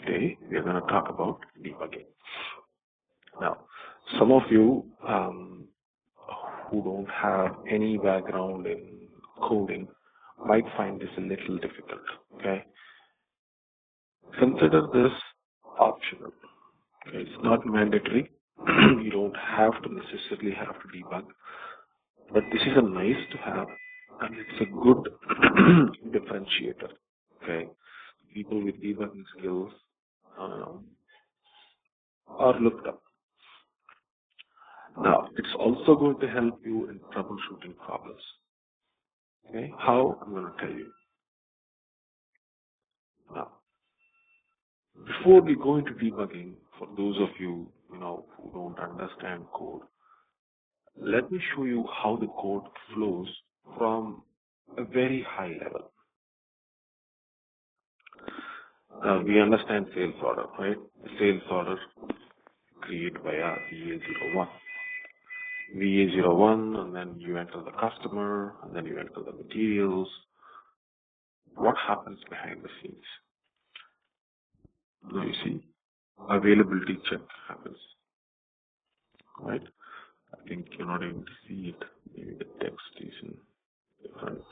Today we are going to talk about debugging. Now, some of you who don't have any background in coding might find this a little difficult. Okay, consider this optional. Okay, it's not mandatory. You don't have to necessarily have to debug, but this is a nice to have, and it's a good differentiator. Okay, people with debugging skills are looked up. Now, it's also going to help you in troubleshooting problems. Okay, how? I'm going to tell you. Now, before we go into debugging, for those of you, who don't understand code, let me show you how the code flows from a very high level. We understand sales order, right? Sales order created via VA01. VA01, and then you enter the customer, and then you enter the materials. What happens behind the scenes? Now you see, availability check happens, right? I think you're not able to see it. Maybe the text is in different.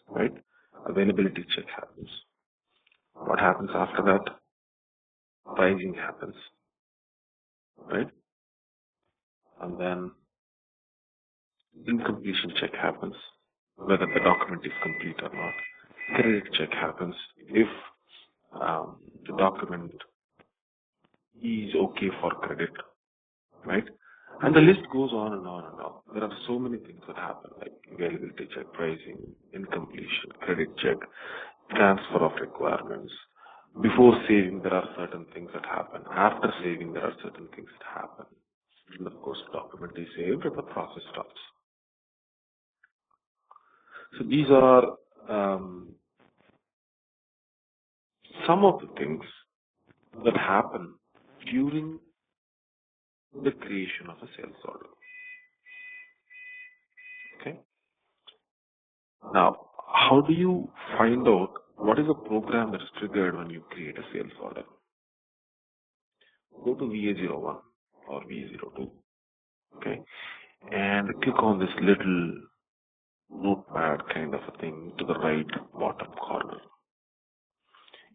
Right? Availability check happens. What happens after that? Pricing happens, right? And then incompletion check happens, whether the document is complete or not. Credit check happens if the document is okay for credit, right? And the list goes on and on and on. There are so many things that happen, like availability check, pricing, incompletion, credit check, transfer of requirements. Before saving, there are certain things that happen. After saving, there are certain things that happen. And of course, the document is saved and the process stops. So these are some of the things that happen during the creation of a sales order. Okay. Now, how do you find out what is a program that is triggered when you create a sales order? Go to VA01 or VA02, okay, and click on this little notepad kind of a thing to the right bottom corner.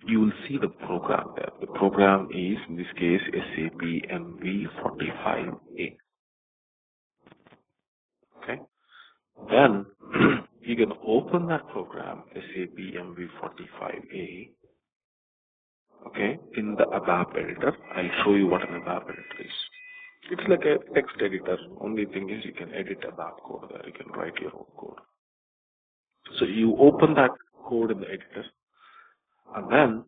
You will see the program there. The program is, in this case, SAP MV45A. Okay, then you can open that program, SAP MV45A, okay, in the ABAP editor. I'll show you what an ABAP editor is. It's like a text editor. Only thing is you can edit ABAP code there. You can write your own code. So you open that code in the editor, and then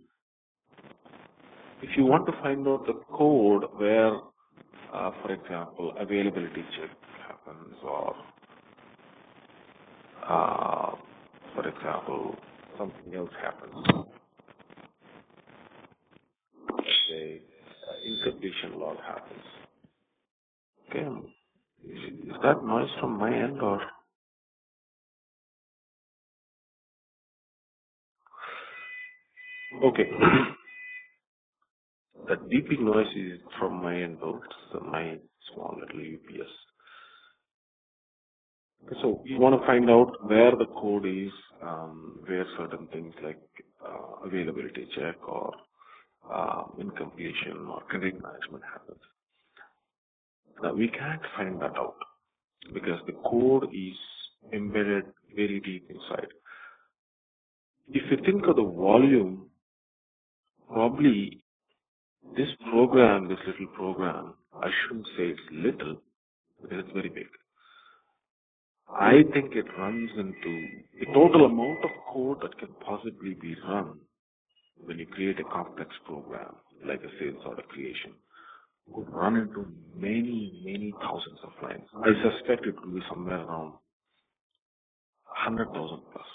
if you want to find out the code where, for example, availability check happens, or for example, something else happens, say incompletion log happens. Okay, is that noise from my end or? Okay. That beeping noise is from my end though. It's my small little UPS. So you want to find out where the code is, where certain things like availability check or incompletion or credit management happens. Now we can't find that out because the code is embedded very deep inside. If you think of the volume, probably this program, this little program, I shouldn't say it's little because it's very big. I think it runs into the total amount of code that can possibly be run when you create a complex program like a sales order creation would run into many, many thousands of lines. I suspect it will be somewhere around 100,000 plus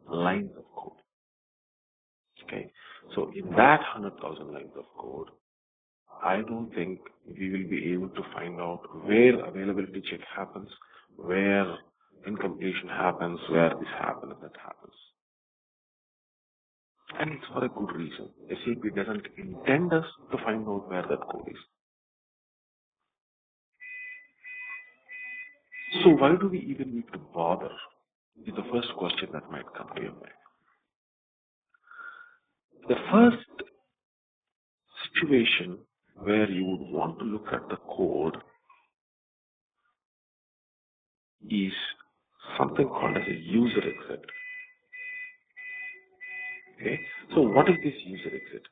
lines of code. Okay, so in that 100,000 lines of code, I don't think we will be able to find out where availability check happens, where incompletion happens, where this happens, that happens. And it's for a good reason. SAP doesn't intend us to find out where that code is. So why do we even need to bother? Is the first question that might come to your mind. The first situation where you would want to look at the code is something called as a user exit. Okay, so what is this user exit?